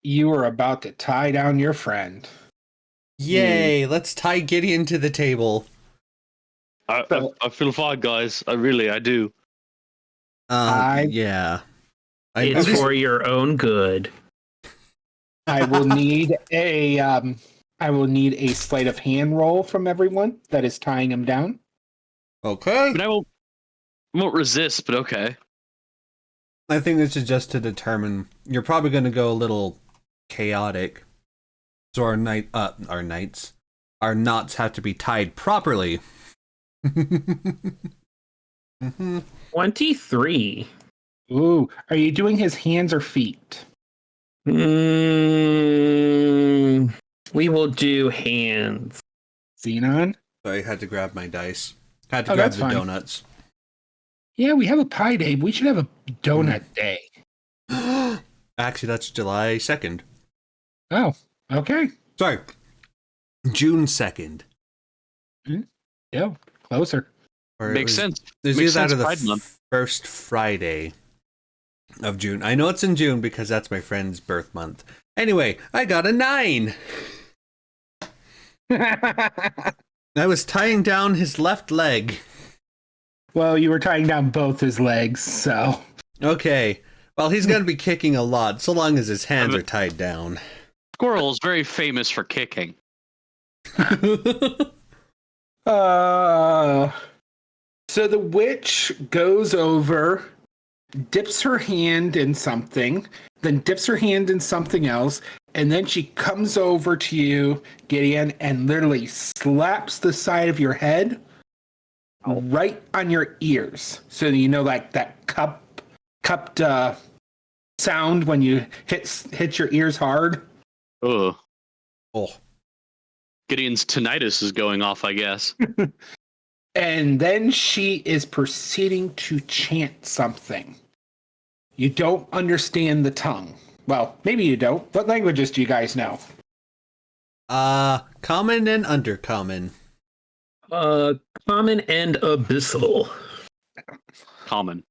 you are about to tie down your friend. Yay! Let's tie Gideon to the table. I feel fine, guys. I do. Yeah. It's for your own good. I will need a sleight of hand roll from everyone that is tying him down. Okay. I mean, I won't resist, but okay. I think this is just to determine. You're probably going to go a little chaotic, so our knots have to be tied properly. 23. Ooh, are you doing his hands or feet? We will do hands. Xenon? Sorry, I had to grab my dice. Had to grab the fine. donuts. Yeah, we have a pie day. We should have a donut day. Actually, that's July 2nd. Oh, okay. Sorry. June 2nd. Yeah, closer. Makes sense. There's Makes either sense. the Pride month. first Friday of June. I know it's in June because that's my friend's birth month. Anyway, I got a 9. I was tying down his left leg. Well, you were tying down both his legs, so. Okay. Well, he's going to be kicking a lot, so long as his hands are tied down. Squirrel is very famous for kicking. So the witch goes over, dips her hand in something, then dips her hand in something else, and then she comes over to you, Gideon, and literally slaps the side of your head right on your ears. So you know, like that cupped sound when you hit your ears hard. Ugh. Oh. Gideon's tinnitus is going off, I guess. And then she is proceeding to chant something. You don't understand the tongue. Well, maybe you don't. What languages do you guys know? Common and undercommon. Common and abyssal. Common.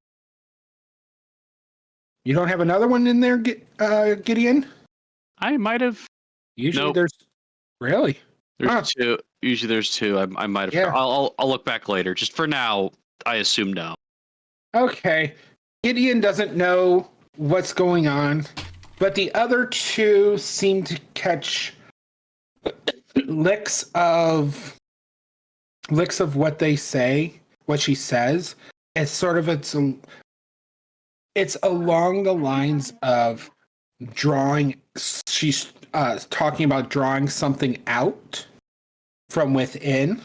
You don't have another one in there, Gideon? I might have. Usually Nope. there's... Really? There's two. Usually there's two. I might have. Yeah. I'll look back later. Just for now, I assume no. Okay. Gideon doesn't know what's going on, but the other two seem to catch licks of what they say, what she says. It's sort of it's along the lines of drawing. She's talking about drawing something out from within,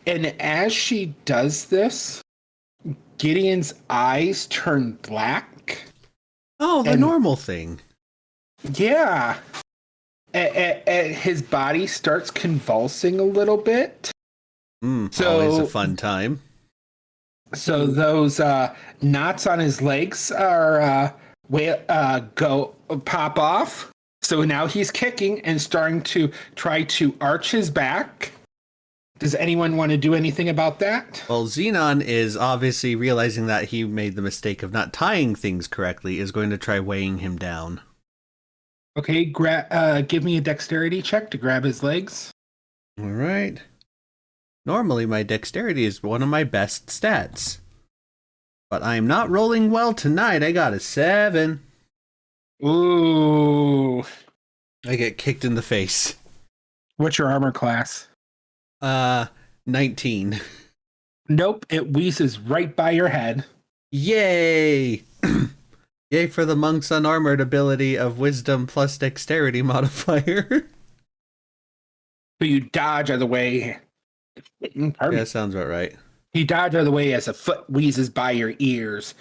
and as she does this, Gideon's eyes turn black. Oh, the normal thing. Yeah. His body starts convulsing a little bit. Always a fun time. So those knots on his legs are pop off. So now he's kicking and starting to try to arch his back. Does anyone want to do anything about that? Well, Xenon is obviously realizing that he made the mistake of not tying things correctly, is going to try weighing him down. Okay, give me a dexterity check to grab his legs. All right. Normally, my dexterity is one of my best stats. But I'm not rolling well tonight. I got a 7. Ooh. I get kicked in the face. What's your armor class? 19. Nope, it wheezes right by your head. Yay! Yay for the monk's unarmored ability of wisdom plus dexterity modifier. So you dodge out of the way. Yeah, that sounds about right. You dodge out of the way as a foot wheezes by your ears.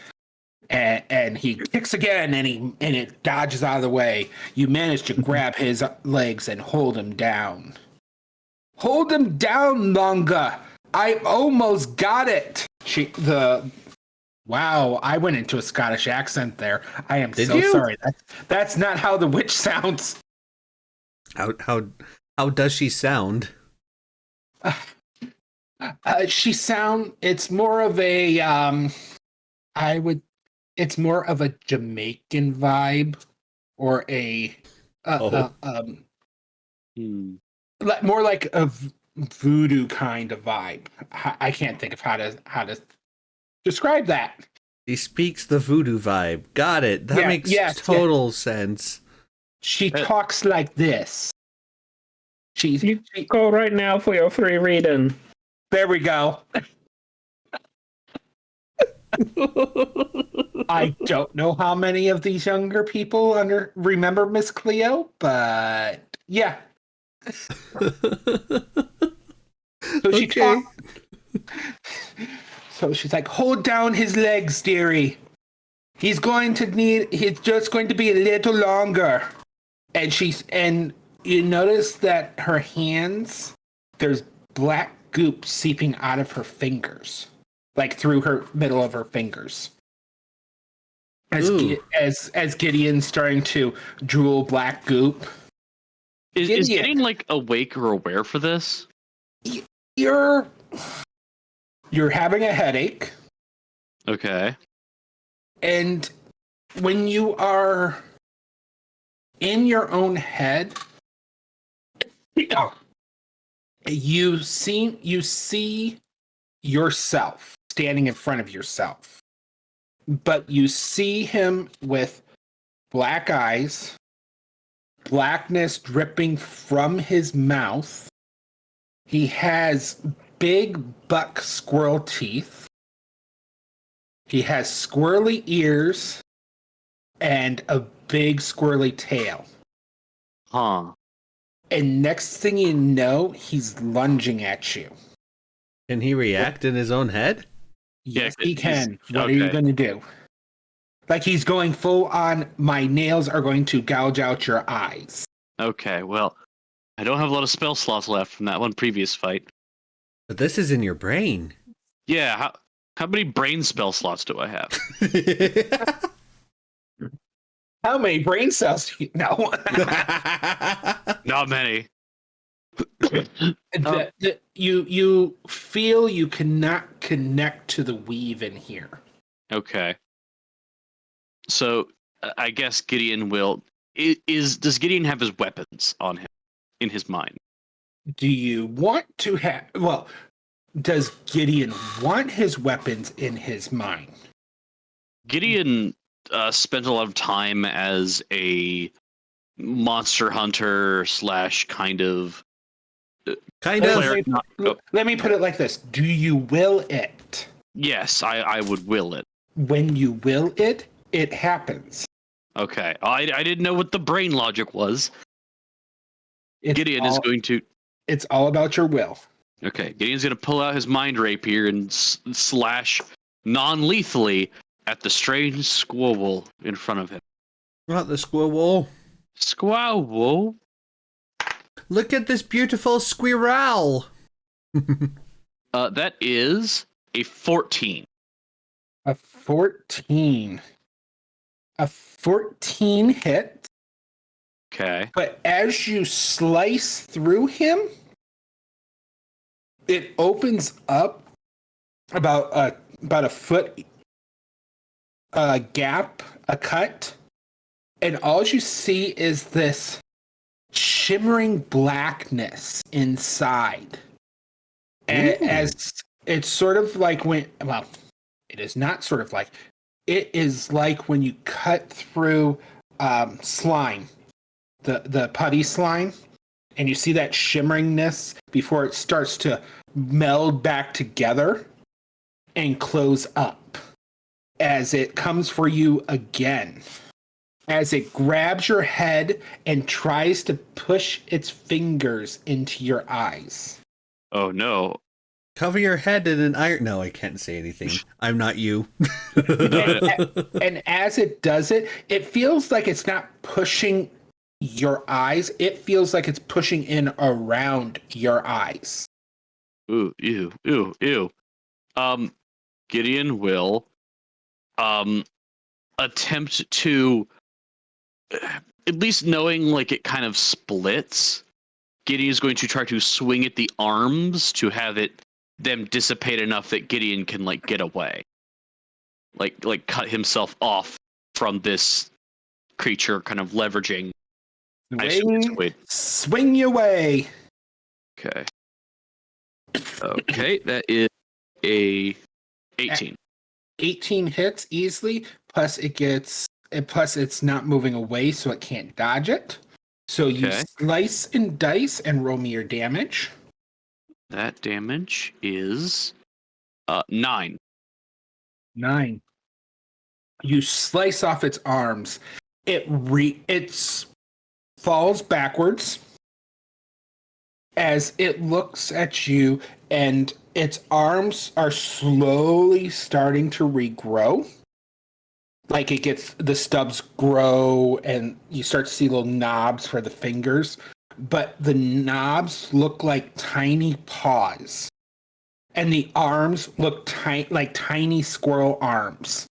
And he kicks again, and it dodges out of the way. You manage to grab his legs and hold him down. Hold him down, Lunga. I almost got it. Wow, I went into a Scottish accent there. I am Did so you? sorry. That's not how the witch sounds. How does she sound? It's more of a it's more of a Jamaican vibe, or a More like a voodoo kind of vibe. I can't think of how to describe that. He speaks the voodoo vibe. Got it. That makes total sense. She talks like this. You go right now for your free reading. There we go. I don't know how many of these younger people remember Miss Cleo, but yeah. So she's like, hold down his legs, dearie. He's just going to be a little longer. And you notice that her hands, there's black goop seeping out of her fingers, like through her middle of her fingers. As Gideon's starting to drool black goop. Is Gideon like awake or aware for this? You're having a headache. Okay. And when you are in your own head, you see yourself standing in front of yourself. But you see him with black eyes, blackness dripping from his mouth. He has big buck squirrel teeth. He has squirrely ears and a big squirrely tail. Huh. And next thing you know, he's lunging at you. Can he react in his own head? Yes, he can. What are you going to do? Like he's going full on, my nails are going to gouge out your eyes. Okay, well, I don't have a lot of spell slots left from that one previous fight. But this is in your brain. Yeah, how many brain spell slots do I have? How many brain cells do you know? Not many. You feel you cannot connect to the weave in here. Okay. So I guess Gideon will. Does Gideon have his weapons on him in his mind? Do you want to have? Well, does Gideon want his weapons in his mind? Gideon spent a lot of time as a monster hunter / kind of. Let me put it like this: do you will it? Yes, I would will it. When you will it, it happens. Okay, I didn't know what the brain logic was. Gideon is going to. It's all about your will. Okay, Gideon's going to pull out his mind rapier and slash non-lethally at the strange squirrel in front of him. Not the squirrel. Squirrel. Look at this beautiful squirrel. That is a 14. A 14. A 14 hit. Okay. But as you slice through him, it opens up about a foot gap, a cut, and all you see is this shimmering blackness inside. And as it's sort of like it is not sort of like, it is like when you cut through slime, the putty slime, and you see that shimmeringness before it starts to meld back together and close up as it comes for you again. As it grabs your head and tries to push its fingers into your eyes. Oh no. Cover your head in an iron... No, I can't say anything. I'm not you. And as it does it, it feels like it's not pushing your eyes. It feels like it's pushing in around your eyes. Ooh, ew. Gideon will attempt to, at least knowing like it kind of splits, Gideon is going to try to swing at the arms to have them dissipate enough that Gideon can like get away. Like cut himself off from this creature, kind of leveraging Swing your way. Okay. Okay, that is a 18. 18 hits easily, plus it's not moving away, so it can't dodge it. So you slice and dice and roll me your damage. That damage is 9. 9. You slice off its arms. It falls backwards as it looks at you, and its arms are slowly starting to regrow. Like the stubs grow, and you start to see little knobs for the fingers, but the knobs look like tiny paws, and the arms look like tiny squirrel arms.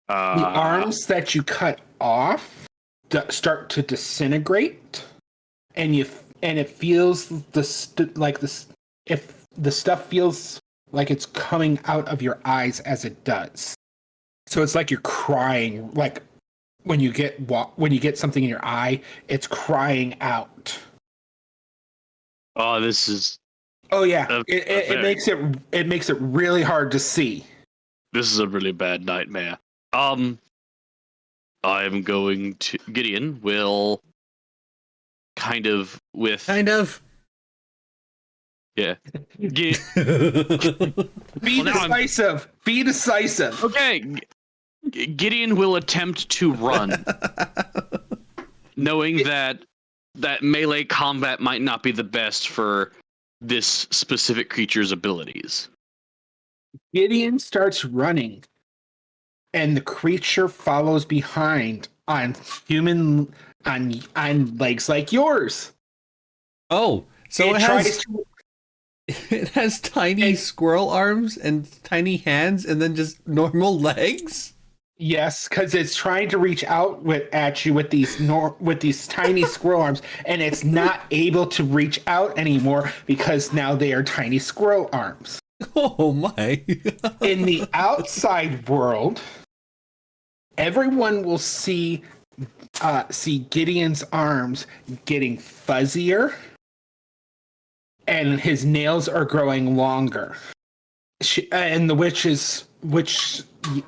The arms that you cut off start to disintegrate, and it feels if the stuff feels like it's coming out of your eyes as it does. So it's like you're crying, like when you get something in your eye, it's crying out. Oh, this is. Oh yeah, it makes it really hard to see. This is a really bad nightmare. I'm going to Gideon will yeah. Be decisive. Be decisive. Okay. Gideon will attempt to run, knowing that melee combat might not be the best for this specific creature's abilities. Gideon starts running, and the creature follows behind on legs like yours. Oh, so it has tiny squirrel arms and tiny hands, and then just normal legs. Yes, because it's trying to reach out at you with these tiny squirrel arms, and it's not able to reach out anymore because now they are tiny squirrel arms. Oh my! In the outside world, everyone will see Gideon's arms getting fuzzier, and his nails are growing longer. And the witch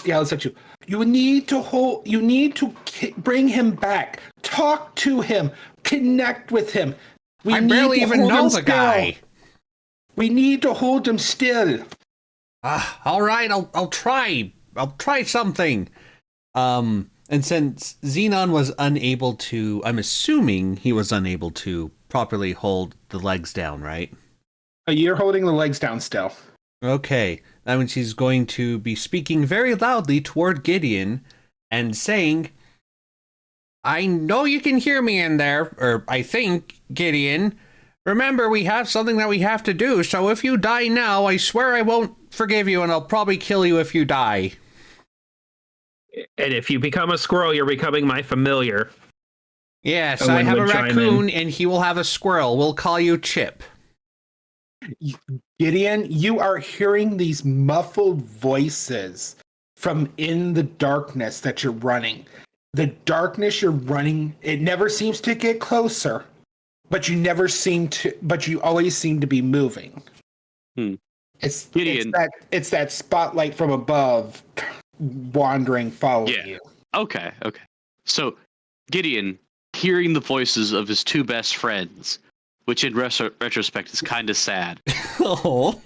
yells at you. You need to bring him back. Talk to him. Connect with him. I barely even know the guy. We need to hold him still. All right, I'll try. I'll try something. And since Xenon was unable to, I'm assuming he was unable to properly hold the legs down, right? You're holding the legs down still. Okay, that means she's going to be speaking very loudly toward Gideon and saying, I know you can hear me in there, or I think, Gideon. Remember, we have something that we have to do, so if you die now, I swear I won't forgive you, and I'll probably kill you if you die. And if you become a squirrel, you're becoming my familiar. Yes, I have a raccoon, and he will have a squirrel. We'll call you Chip. Gideon, you are hearing these muffled voices from in the darkness that you're running. The darkness you're running, it never seems to get closer, but you always seem to be moving. It's that spotlight from above wandering, following you. Okay. So Gideon, hearing the voices of his two best friends, which in retrospect is kind of sad. Oh.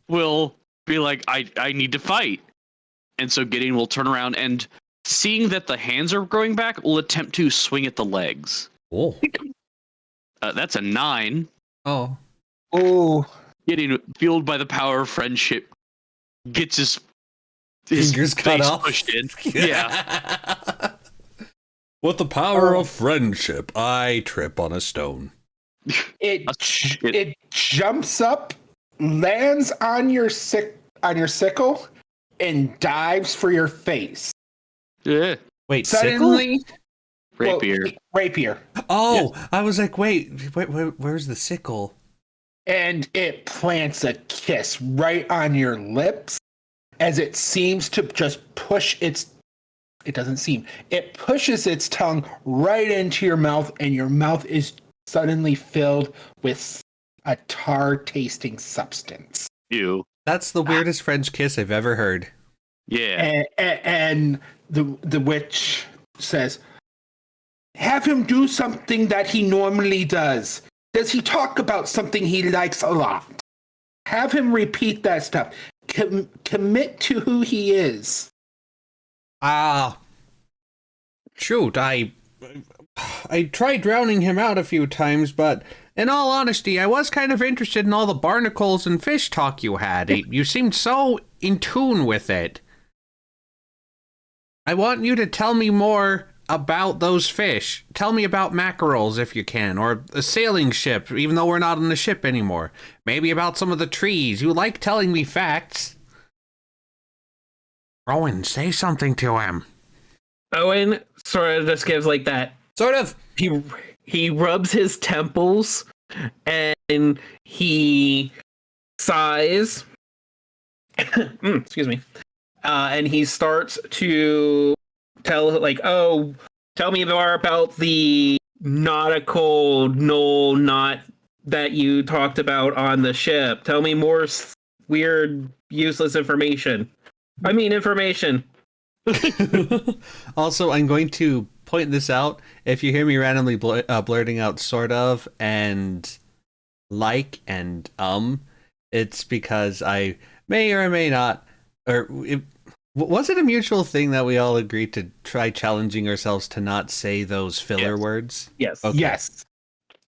will be like, I need to fight. And so Gideon will turn around and, seeing that the hands are growing back, will attempt to swing at the legs. Oh. That's a 9. Oh. Oh. Gideon, fueled by the power of friendship, gets his fingers cut off. Pushed in. Yeah. With the power of friendship, I trip on a stone. It jumps up, lands on your sickle, and dives for your face. Yeah. Wait, suddenly, sickle? Rapier. Well, rapier. Oh, yeah. I was like, wait, where's the sickle? And it plants a kiss right on your lips as it seems to just push its It doesn't seem. It pushes its tongue right into your mouth, and your mouth is suddenly filled with a tar-tasting substance. Ew. That's the weirdest French kiss I've ever heard. Yeah. And the witch says, "Have him do something that he normally does. Does he talk about something he likes a lot? Have him repeat that stuff. Commit to who he is." Shoot, I tried drowning him out a few times, but in all honesty, I was kind of interested in all the barnacles and fish talk you had. You seemed so in tune with it. I want you to tell me more about those fish. Tell me about mackerels if you can, or a sailing ship, even though we're not on the ship anymore. Maybe about some of the trees. You like telling me facts. Rowan, say something to him. Owen sort of just gives like that. Sort of. He rubs his temples and he sighs. Excuse me. And he starts to tell me more about the nautical knot that you talked about on the ship. Tell me more weird, useless information. I mean, information. Also, I'm going to point this out. If you hear me randomly blurting out sort of and like and it's because I may or may not, was it a mutual thing that we all agreed to try challenging ourselves to not say those filler words? Yes. Okay. Yes.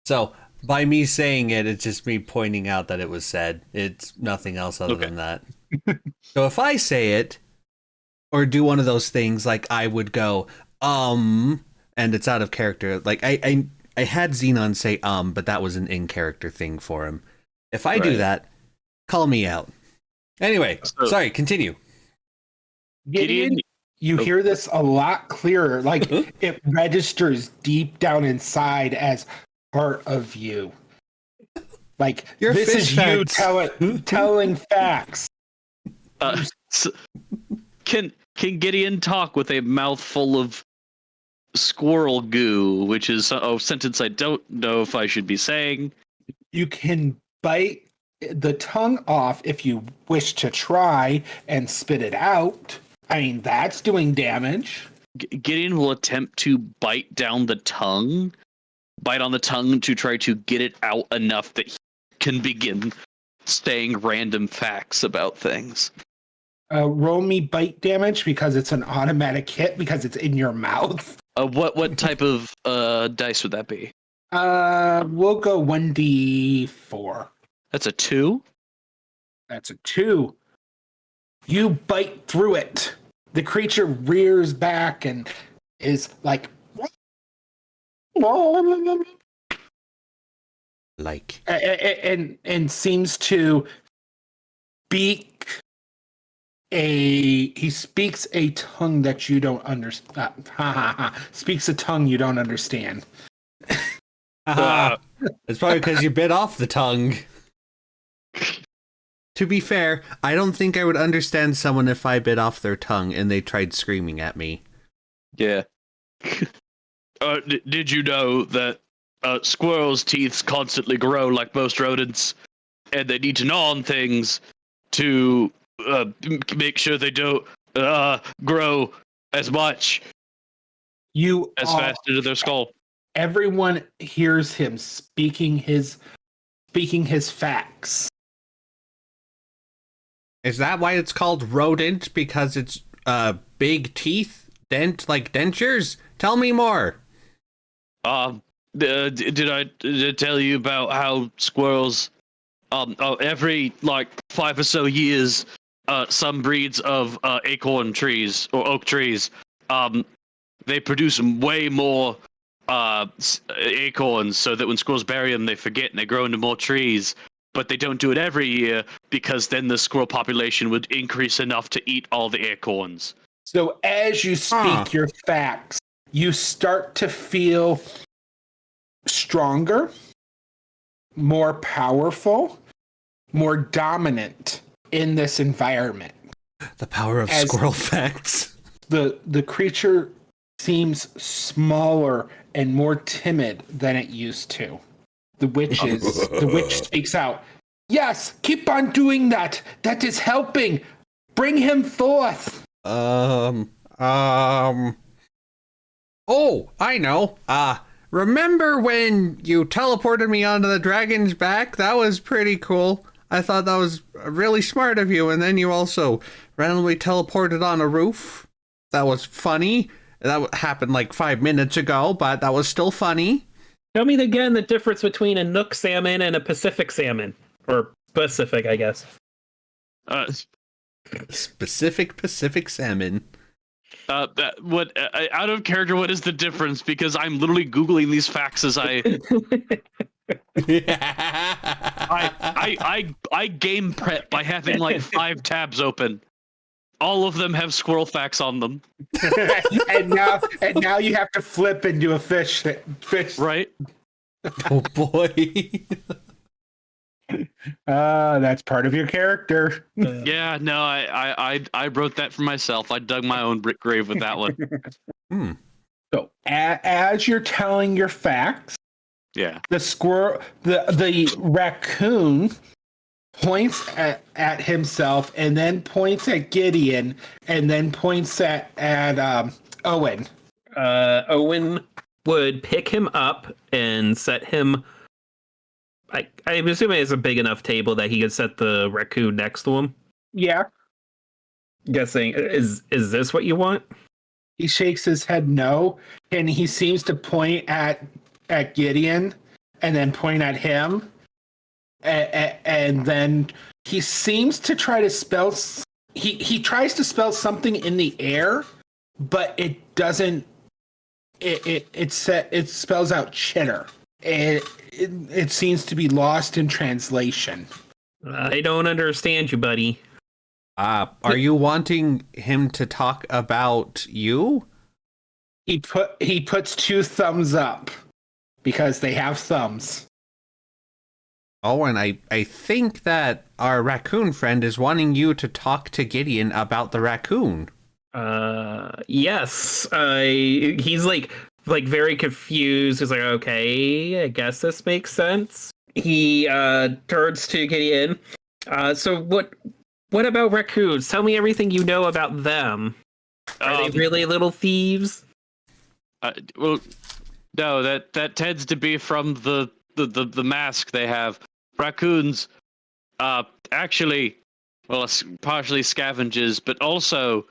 So by me saying it, it's just me pointing out that it was said. It's nothing else other than that. So if I say it or do one of those things, like I would go, and it's out of character. Like I had Xenon say, but that was an in-character thing for him. If I do that, call me out. Anyway, sorry, continue. Gideon, you hear this a lot clearer. Like it registers deep down inside as part of you. Like this is you telling facts. Can Gideon talk with a mouthful of squirrel goo, which is a sentence I don't know if I should be saying? You can bite the tongue off if you wish to try and spit it out. I mean, that's doing damage. Gideon will attempt to bite on the tongue to try to get it out enough that he can begin saying random facts about things. Roll me bite damage because it's an automatic hit because it's in your mouth. What type of dice would that be? We'll go 1d4. That's a 2? That's a 2. You bite through it. The creature rears back and is like and seems to speak he speaks a tongue that you don't understand. Speaks a tongue you don't understand. It's probably because you bit off the tongue. To be fair, I don't think I would understand someone if I bit off their tongue and they tried screaming at me. Yeah. Did you know that squirrels' teeth constantly grow like most rodents, and they need to gnaw on things to make sure they don't grow as much fast into their skull? Everyone hears him speaking his facts. Is that why it's called rodent? Because it's big teeth? Like dentures? Tell me more. Did I tell you about how squirrels, every 5 or so years, some breeds of acorn trees or oak trees, they produce way more acorns, so that when squirrels bury them, they forget and they grow into more trees. But they don't do it every year because then the squirrel population would increase enough to eat all the acorns. So as you speak your facts, you start to feel stronger, more powerful, more dominant in this environment. The power of squirrel facts. the creature seems smaller and more timid than it used to. The witch speaks out. Yes, keep on doing that. That is helping. Bring him forth. Oh, I know. Remember when you teleported me onto the dragon's back? That was pretty cool. I thought that was really smart of you. And then you also randomly teleported on a roof. That was funny. That happened like 5 minutes ago, but that was still funny. Tell me again the difference between a Nook salmon and a Pacific salmon. Or Pacific, I guess. Specific Pacific salmon. Out of character, what is the difference? Because I'm literally Googling these facts as I game prep by having like 5 tabs open. All of them have squirrel facts on them. and now you have to flip and do a fish. Right? Oh boy. That's part of your character. Yeah, no, I wrote that for myself. I dug my own brick grave with that one. So as you're telling your facts, Yeah. the raccoon points at himself and then points at Gideon and then points at Owen. Owen would pick him up and set him. I'm assuming it's a big enough table that he could set the raccoon next to him. Yeah. Guessing, is this what you want? He shakes his head no, and he seems to point at Gideon and then point at him. And then he seems to try to spell. He tries to spell something in the air, but it doesn't. It spells out chitter. It seems to be lost in translation. I don't understand you, buddy. Are you wanting him to talk about you? He puts 2 thumbs up because they have thumbs. Oh, and I think that our raccoon friend is wanting you to talk to Gideon about the raccoon. Yes. He's like very confused. He's like, okay, I guess this makes sense. He turns to Gideon. So what about raccoons? Tell me everything you know about them. Are they really little thieves? Well, no, that tends to be from the mask they have. Raccoons, actually, well, partially scavengers, but also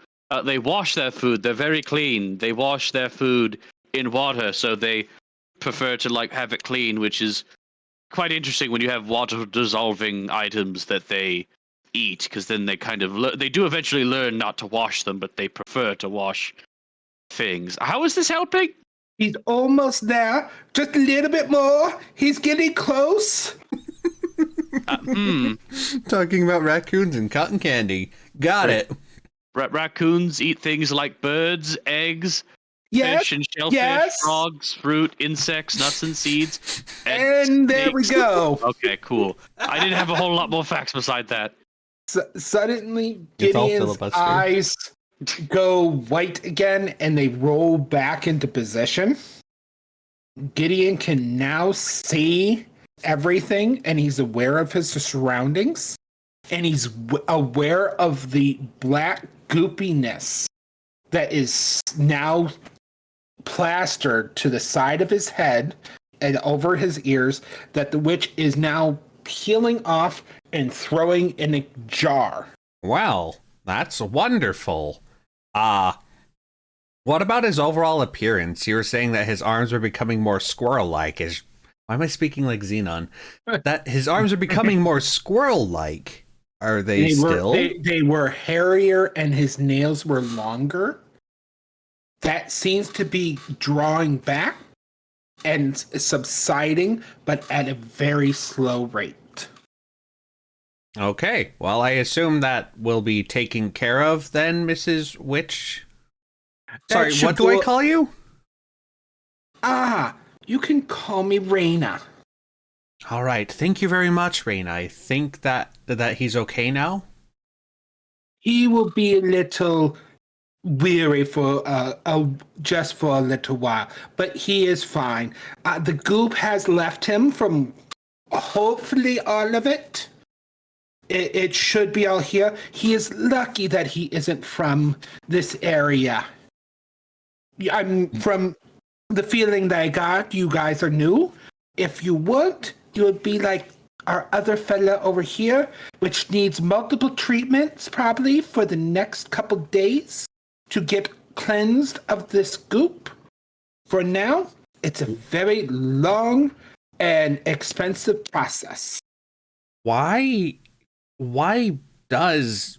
they wash their food. They're very clean. They wash their food in water, so they prefer to have it clean, which is quite interesting when you have water dissolving items that they eat, because then they kind of they do eventually learn not to wash them, but they prefer to wash things. How is this helping? He's almost there. Just a little bit more. He's getting close. Talking about raccoons and cotton candy. Got it. Raccoons eat things like birds, eggs, fish and shellfish, frogs, fruit, insects, nuts and seeds. And there we go. Okay, cool. I didn't have a whole lot more facts beside that. Suddenly, Gideon's eyes go white again and they roll back into position. Gideon can now see everything and he's aware of his surroundings. And he's aware of the black goopiness that is now plastered to the side of his head and over his ears that the witch is now peeling off and throwing in a jar. Well, that's wonderful. What about his overall appearance? You were saying that his arms were becoming more squirrel-like. Why am I speaking like Xenon? That his arms are becoming more squirrel-like. Are they still? They were hairier and his nails were longer. That seems to be drawing back and subsiding, but at a very slow rate. Okay, well, I assume that will be taken care of then, Mrs. Witch. Sorry, what do I call you? You can call me Raina. All right, thank you very much, Raina. I think that he's okay now. He will be a little weary for just for a little while, but he is fine. The goop has left him from hopefully all of it. It should be all here. He is lucky that he isn't from this area. I'm from the feeling that I got. You guys are new. If you weren't, you would be like our other fella over here, which needs multiple treatments probably for the next couple days to get cleansed of this goop. For now, it's a very long and expensive process. Why does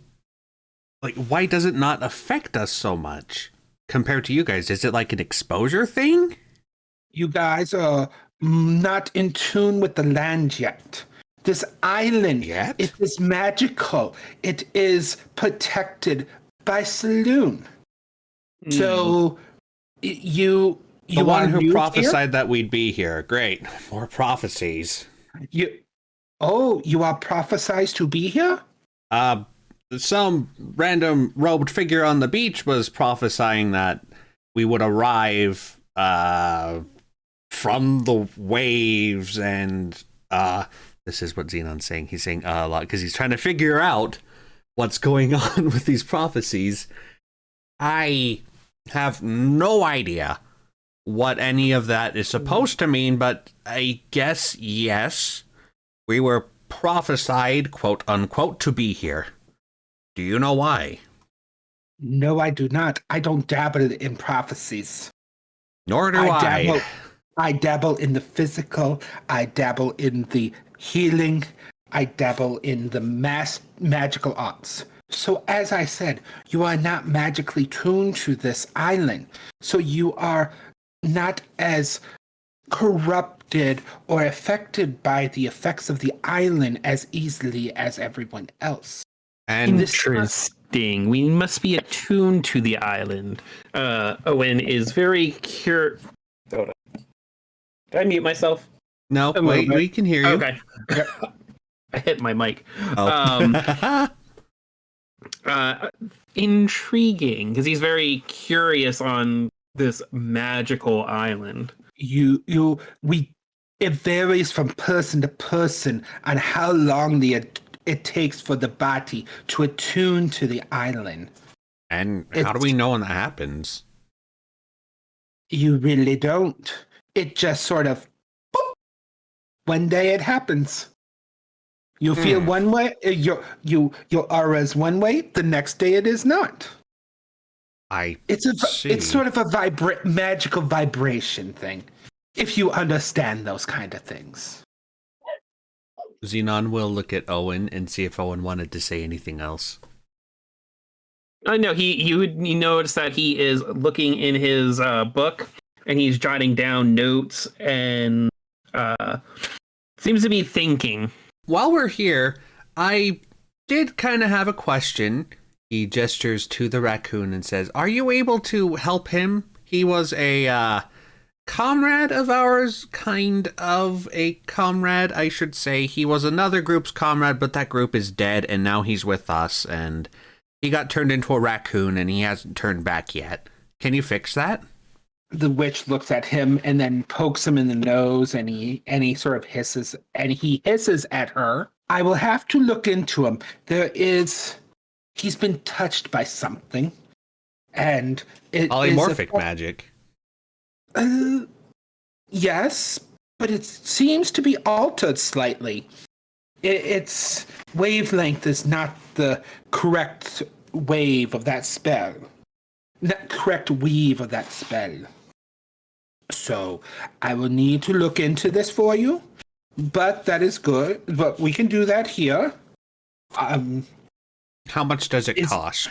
it not affect us so much compared to you guys? Is it like an exposure thing? You guys are not in tune with the land yet. This island, it is magical. It is protected by Saloon. So you the one who prophesied here? that we'd be here. Great. More prophecies. You are prophesized to be here? Some random robed figure on the beach was prophesying that we would arrive from the waves, and this is what Xenon's saying. He's saying a lot because he's trying to figure out what's going on with these prophecies. I have no idea what any of that is supposed to mean, but I guess, yes, we were prophesied, quote unquote, to be here. Do you know why? No, I do not. I don't dabble in prophecies. Nor do I. I dabble in the physical. I dabble in the healing. I dabble in the magical arts. So as I said, you are not magically tuned to this island. So you are not as corrupted or affected by the effects of the island as easily as everyone else. And interesting. We must be attuned to the island. Owen is very curious. Hold on. Did I mute myself? No, wait, we can hear you. Okay. I hit my mic. Oh. Intriguing, because he's very curious on this magical island. It varies from person to person on how long it takes for the body to attune to the island. And how do we know when that happens? You really don't. It just sort of, boop, one day it happens. You feel one way, your aura is one way, the next day it is not. It's sort of a magical vibration thing, if you understand those kind of things. Xenon will look at Owen and see if Owen wanted to say anything else. No, you notice that he is looking in his book and he's jotting down notes and seems to be thinking. While we're here, I did kind of have a question. He gestures to the raccoon and says, "Are you able to help him? He was a comrade of ours, kind of a comrade, I should say. He was another group's comrade, but that group is dead, and now he's with us, and he got turned into a raccoon, and he hasn't turned back yet. Can you fix that?" The witch looks at him and then pokes him in the nose, and he sort of hisses, and he hisses at her. I will have to look into him. He's been touched by something, and it polymorphic magic. Yes, but it seems to be altered slightly. Its wavelength is not the correct wave of that spell. Not correct weave of that spell. So I will need to look into this for you, but that is good. But we can do that here. How much does it cost?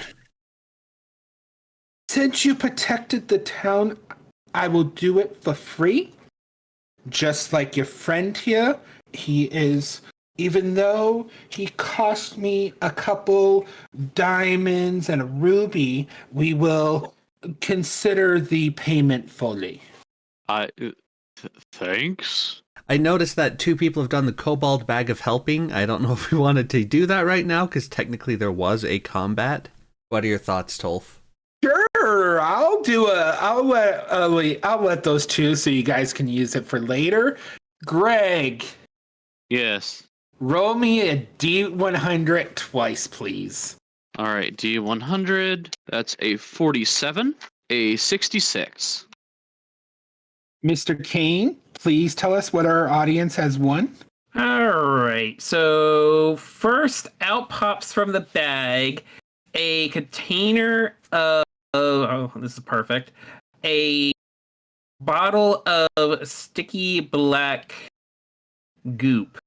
Since you protected the town, I will do it for free. Just like your friend here, he is, even though he cost me a couple diamonds and a ruby, we will consider the payment fully. Thanks. I noticed that 2 people have done the Kobold Bag of Helping. I don't know if we wanted to do that right now, because technically there was a combat. What are your thoughts, Tolf? Sure, I'll let those two so you guys can use it for later. Greg, Yes. roll me a D100 twice, please. All right, D100. That's a 47, a 66. Mr. Kane, please tell us what our audience has won. All right. So first out pops from the bag a container of oh, this is perfect. A bottle of sticky black goop.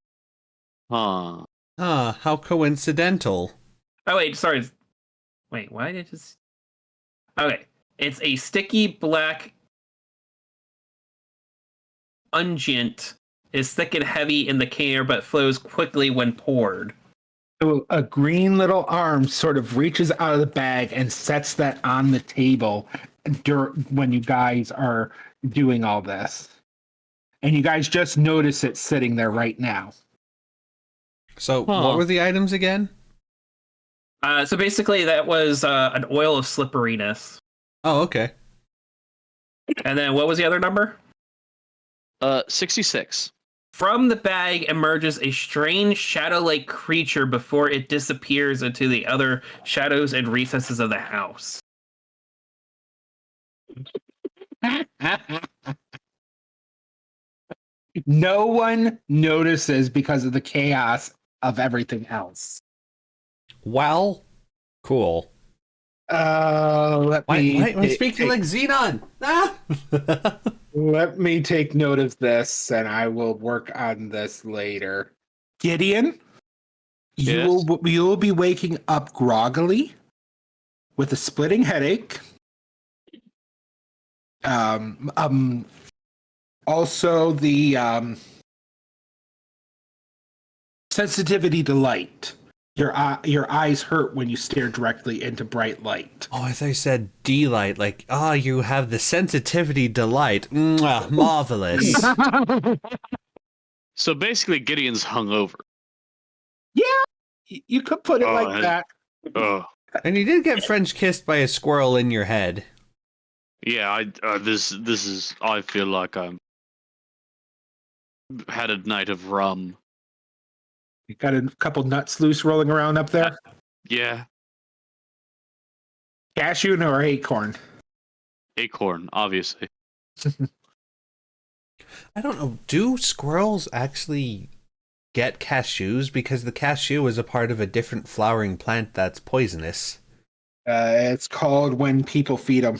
Huh. How coincidental. Oh wait, sorry. Wait, why did it just? Okay, it's a sticky black unguent. Is thick and heavy in the container, but flows quickly when poured. So a green little arm sort of reaches out of the bag and sets that on the table when you guys are doing all this. And you guys just notice it sitting there right now. So, what were the items again? So basically, that was an oil of slipperiness. Oh, okay. And then what was the other number? 66. From the bag emerges a strange shadow-like creature before it disappears into the other shadows and recesses of the house. No one notices because of the chaos of everything else. Well, cool. Let Why me am I speaking like Xenon? Ah! let me take note of this, and I will work on this later. Gideon, Yes? you will be waking up groggily with a splitting headache. Also the sensitivity to light. Your eyes hurt when you stare directly into bright light. Oh, I thought you said delight. Like, you have the sensitivity delight. Mwah, marvelous. So basically, Gideon's hungover. Yeah, you could put it like that. Oh. And you did get French kissed by a squirrel in your head. Yeah, this is. I feel like I'm had a night of rum. You got a couple nuts loose rolling around up there. Yeah, Cashew or acorn? acorn, obviously. I don't know. Do squirrels actually get cashews? Because the cashew is a part of a different flowering plant that's poisonous. It's called when people feed them.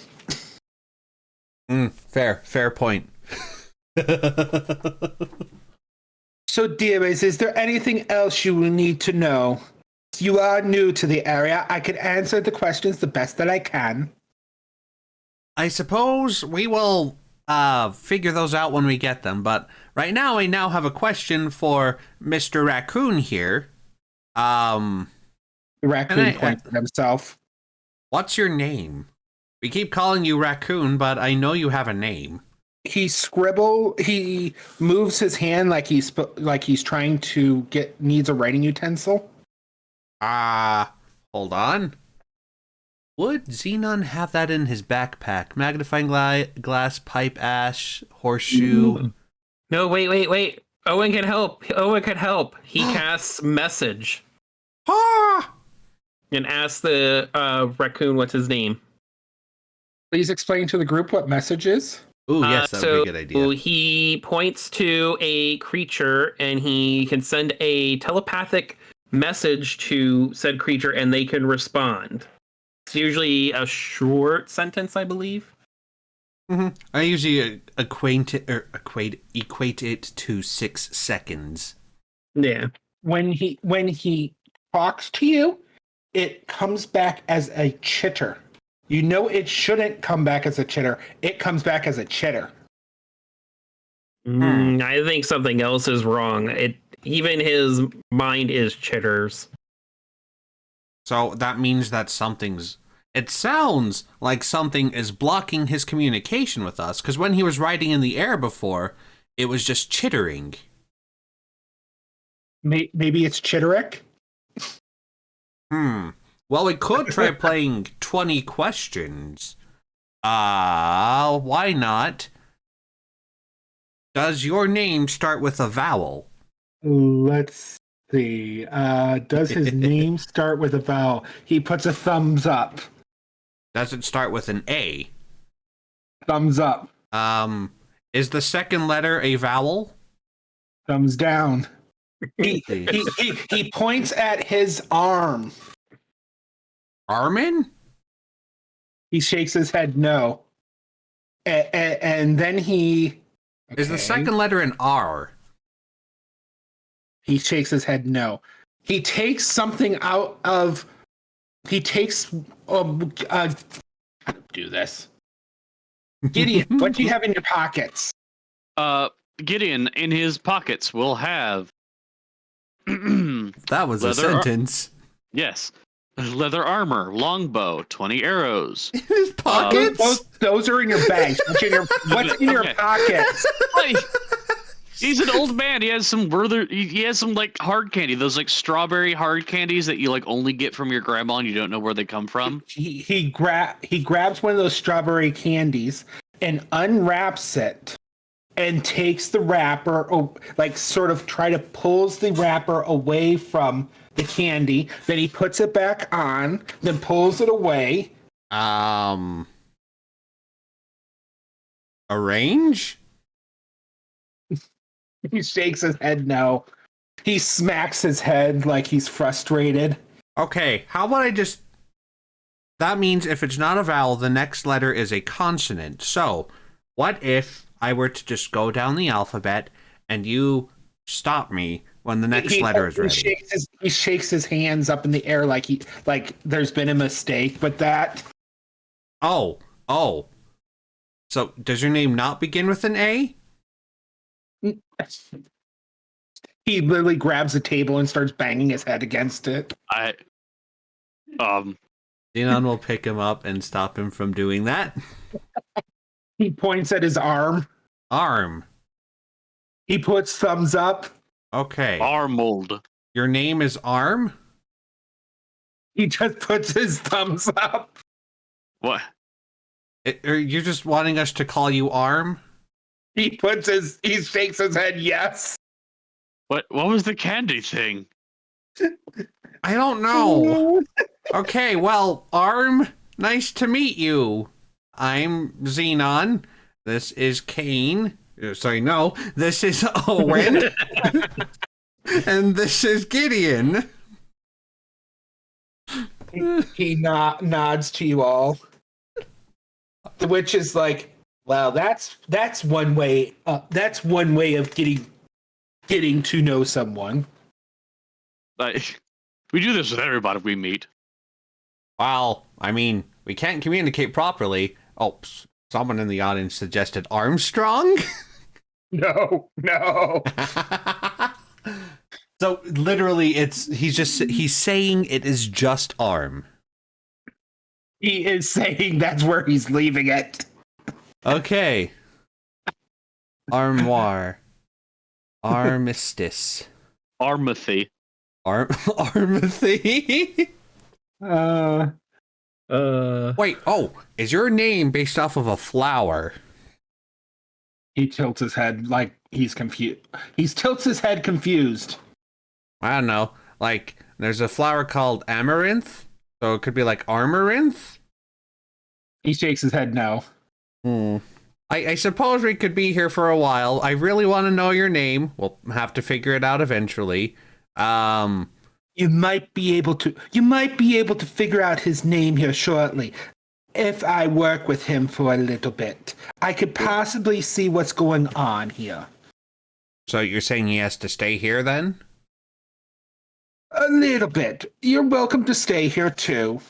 Fair point. So, Diabase, is there anything else you will need to know? You are new to the area. I can answer the questions the best that I can. I suppose we will figure those out when we get them, but right now I now have a question for Mr. Raccoon here. The raccoon points at himself. What's your name? We keep calling you Raccoon, but I know you have a name. He moves his hand like he's trying to needs a writing utensil. Hold on. Would Xenon have that in his backpack? Magnifying glass, pipe, ash, horseshoe. No, wait. Owen can help. He casts message and asks the raccoon what's his name. Please explain to the group what message is. Ooh, yes, that would be a good idea. He points to a creature and he can send a telepathic message to said creature and they can respond. It's usually a short sentence, I believe. Mm-hmm. I usually equate it to 6 seconds. Yeah. When he talks to you, it comes back as a chitter. You know it shouldn't come back as a chitter. It comes back as a chitter. I think something else is wrong. Even his mind is chitters. So that means that it sounds like something is blocking his communication with us, because when he was riding in the air before, it was just chittering. Maybe it's Chitterick? Well, we could try playing 20 questions. Why not? Does your name start with a vowel? Let's see. Does his name start with a vowel? He puts a thumbs up. Does it start with an A? Thumbs up. Is the second letter a vowel? Thumbs down. He points at his arm. Armin? He shakes his head no. And then he... Is the Okay. second letter an R? He shakes his head no. He takes something out of... He takes... do this. Gideon, what do you have in your pockets? Gideon in his pockets will have That was Leather a sentence. yes, leather armor, longbow, 20 arrows. In his pockets? Those are in your bags. What's in your Okay. pockets? Like, he's an old man. He has some he has some like hard candy, those like strawberry hard candies that you like only get from your grandma and you don't know where they come from. He grabs one of those strawberry candies and unwraps it and takes the wrapper, like sort of pulls the wrapper away from the candy. Then he puts it back on, then pulls it away. Arrange? He shakes his head no. He smacks his head like he's frustrated. Okay, how about I just... That means if it's not a vowel, the next letter is a consonant. So, what if I were to just go down the alphabet and you stop me when the next letter is ready? He shakes his hands up in the air like there's been a mistake, but that... Oh. So, does your name not begin with an A? He literally grabs a table and starts banging his head against it. Xenon will pick him up and stop him from doing that. He points at his arm. Arm. He puts thumbs up. Okay. Armold. Your name is Arm? He just puts his thumbs up. What? Or you're just wanting us to call you Arm? He shakes his head yes. What was the candy thing? I don't know. Okay, well, Arm, nice to meet you. I'm Xenon. This is Kane. Sorry, no. This is Owen. And this is Gideon. He nods to you all. The witch is like, well, that's one way. That's one way of getting to know someone. Like, we do this with everybody we meet. Well, I mean, we can't communicate properly. Oh, someone in the audience suggested Armstrong? No. So literally he's saying it is just Arm. He is saying that's where he's leaving it. Okay. Armoire. Armistice. Armathy. Armathy? Wait, is your name based off of a flower? He tilts his head like he's confused. He tilts his head confused. I don't know. Like, there's a flower called amaranth, so it could be like Armorinth? He shakes his head no. I suppose we could be here for a while. I really want to know your name. We'll have to figure it out eventually. You might be able to figure out his name here shortly. If I work with him for a little bit, I could possibly see what's going on here. So you're saying he has to stay here then? A little bit. You're welcome to stay here too.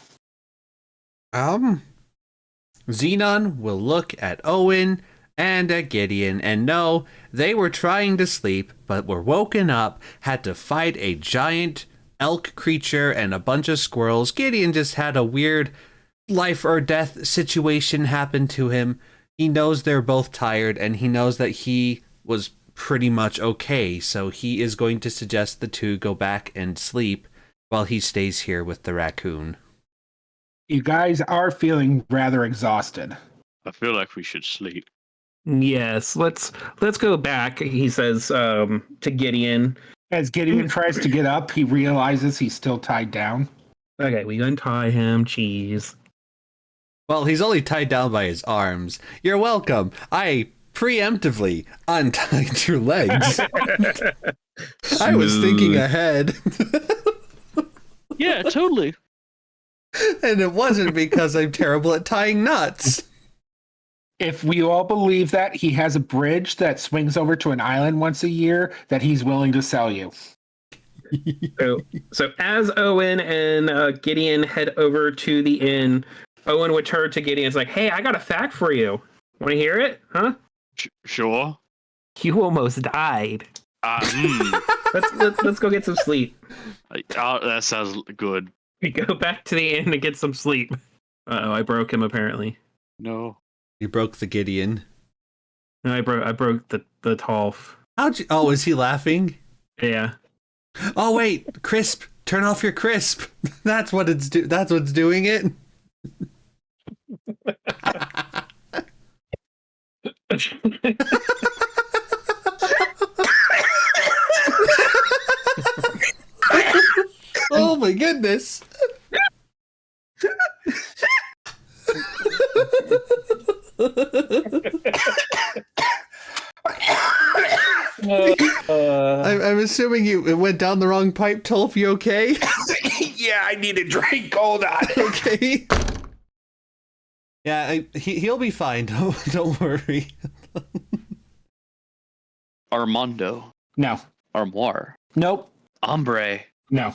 Xenon will look at Owen and at Gideon and know they were trying to sleep, but were woken up, had to fight a giant elk creature and a bunch of squirrels. Gideon just had a weird life or death situation happen to him. He knows they're both tired, and he knows that he was pretty much okay, so he is going to suggest the two go back and sleep while he stays here with the raccoon. You guys are feeling rather exhausted. I feel like we should sleep. Yes, let's go back, he says to Gideon. As Gideon tries to get up, he realizes he's still tied down. Okay, we untie him, cheese. Well, he's only tied down by his arms. You're welcome. I preemptively untied your legs. I was thinking ahead. Yeah, totally. And it wasn't because I'm terrible at tying knots. If we all believe that, he has a bridge that swings over to an island once a year that he's willing to sell you. So as Owen and Gideon head over to the inn, Owen would turn to Gideon and is like, hey, I got a fact for you. Want to hear it? Huh? Sure. You almost died. Let's go get some sleep. That sounds good. We go back to the inn to get some sleep. Uh-oh, I broke him apparently. No. You broke the Gideon. No, I broke the Tolf. How'd you? Oh, is he laughing? Yeah. Oh wait, crisp. Turn off your crisp. That's what it's That's what's doing it. Oh my goodness. I'm assuming it went down the wrong pipe, Tolf. You okay? Yeah, I need a drink. Hold on. Okay. Yeah, he'll be fine. Don't worry. Armando. No. Armoire. Nope. Ombre. No.